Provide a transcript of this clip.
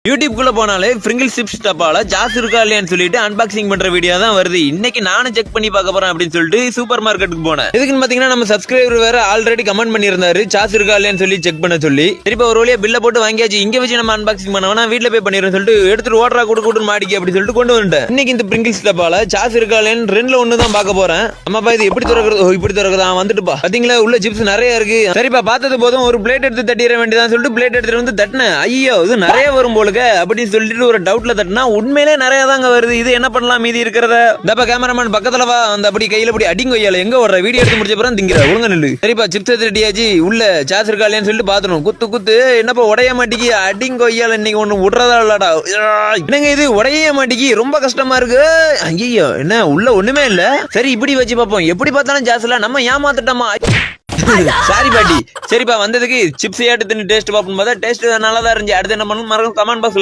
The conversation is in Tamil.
யூடியூப்குள்ள போனாலே பிரிங்கிள்ஸ் சிப்ஸ் டப்பால ஜாஸ் இருக்கா இல்லையான்னு சொல்லிட்டு அன்பாக்சிங் பண்ற வீடியோ தான் வருது. இன்னைக்கு நானும் செக் பண்ணி பார்க்க போறேன் அப்படின்னு சொல்லிட்டு சூப்பர் மார்க்கெட்டுக்கு போனேன். எதுக்குன்னு பாத்தீங்கன்னா நம்ம சப்ஸ்கிரைபர் வேற ஆல்ரெடி கமெண்ட் பண்ணியிருந்தாரு ஜாஸ் இருக்கா இல்லையான்னு சொல்லி செக் பண்ண சொல்லி. திருப்பி ஒரு வழியா பில்ல போட்டு வாங்கியாச்சு. இங்க வச்சு நம்ம அன்பாக்சிங் பண்ணவனா வீட்டுல போய் பண்ணிடுறேன் சொல்லிட்டு எடுத்துட்டு ஓடுறா கூட்டு மாடிக்கு அப்படின்னு சொல்லிட்டு கொண்டு வந்துட்டேன். இன்னைக்கு இந்த பிரிங்கிள்ஸ் டப்பால ஜாஸ் இருக்கா இல்லையான்னு ரெண்டுல ஒண்ணு தான் பார்க்க போறேன். அம்மாப்பா இது எப்படி திறக்கிறது? இப்படி திறக்குதா? வந்துட்டுப்பா பாத்தீங்களா உள்ள சிப்ஸ் நிறைய இருக்கு. சரிப்பா பார்த்தது போதும் ஒரு பிளேட் எடுத்து தட்டிட வேண்டியதான் சொல்லிட்டு பிளேட் எடுத்துட்டு வந்து தட்டினேன். ஐயோ இது நிறைய வரும் போலுக்க அப்படின்னு சொல்லிட்டு ஒரு டவுட்ல தட்டினா உண்மையிலே நிறைய தாங்க வருது. இது என்ன பண்ணலாம் மீதி இருக்கிறத? தப்பா கேமராமேன் பக்கத்துல வா, அந்த அப்படி கையில அப்படி அடிங்கொய்யால எங்க வர்ற வீடியோ எடுத்து முடிச்ச பிறகு திங்கிற ஒழுங்க நில்லு. சரிப்பா சிப்ஸ் ரெடியாச்சு. உள்ள சாஸ் இருக்கா இல்லையான்னு சொல்லிட்டு பாத்துறோம். குத்து என்னப்பா உடைய மாட்டிக்கு அடிங்கொய்யால இன்னைக்கு ஒண்ணு விடுறதா இல்லடா. என்னங்க இது உடைய மாட்டிக்கு ரொம்ப கஷ்டமா இருக்கு. ஐயோ என்ன உள்ள ஒண்ணுமே இல்ல. சரி இப்படி வச்சு பார்ப்போம். எப்படி பார்த்தாலும் ஜாஸ்ல நம்ம ஏமாத்துட்டோமா? சாரி பாட்டி. சரிப்பா வந்ததுக்கு சிப்ஸ் ஏட்டு தின்னு டேஸ்ட் பார்ப்போம். பார்த்தா டேஸ்ட் நல்லா தான் இருந்துச்சு. அடுத்து என்ன பண்ணணும் மறக்காம கமெண்ட் பாக்ஸ்